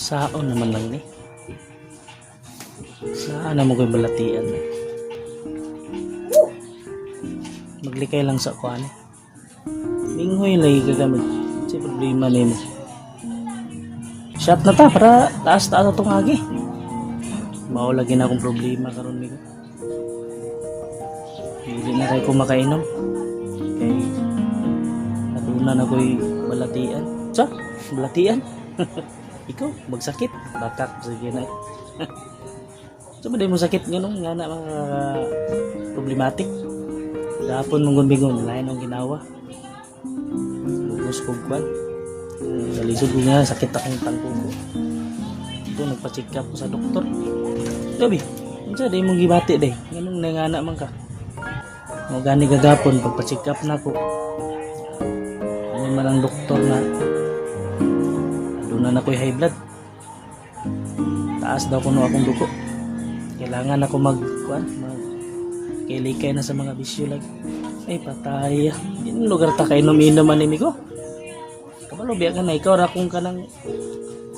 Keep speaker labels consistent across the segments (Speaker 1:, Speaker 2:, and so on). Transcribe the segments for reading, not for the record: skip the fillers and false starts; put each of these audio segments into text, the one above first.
Speaker 1: Saon naman lang ni. Saan naman ko'y balatian. Maglikay lang sa kuan. Minghoy lagi gagamit. Sa problema nimo. Shot na ta para taas-taas atong agi. Mao lagi na akong problema karon migo. Hindi na tayo kumakainom. Kay nadunan ako'y balatian. Sa? Balatian? Ikaw, magsakit. Bakak, sige na. So, ba mo sakit nga nung nga na mga problematic. Gapon mong gunbingon, lain ang ginawa. Bugos kong kwan. Nalisod ko nga, sakit akong tangko ko. Ito, nagpa-check up ko sa doktor. Gabi, hindi day mong gibati day. Ganun nangana man ka. Mga gani gagapon, pagpa-check up na ko. Ano man ang doktor na doon na ako'y high blood. Taas daw ko no akong dugo. Kailangan ako kilikay na sa mga bisyo lagi. Ay patay. Yung lugar ta kay inom-inom animi ko. Kapalo biya ka na ikaw rakong ka ng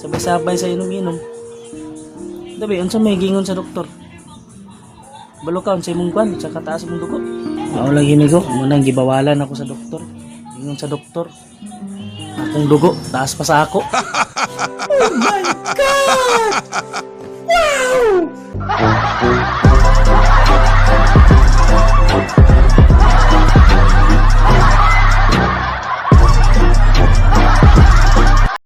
Speaker 1: sabay-sabay sa inom-inom. Dabi, unsa may gingon sa doktor? Balo ka unsa imong kwan sa kataas mong dugo. Mao lagi ni ko, muna gibawalan ako sa doktor. Gingon sa doktor. Akong dugo, taas pa sa ako.
Speaker 2: Oh my God! Wow!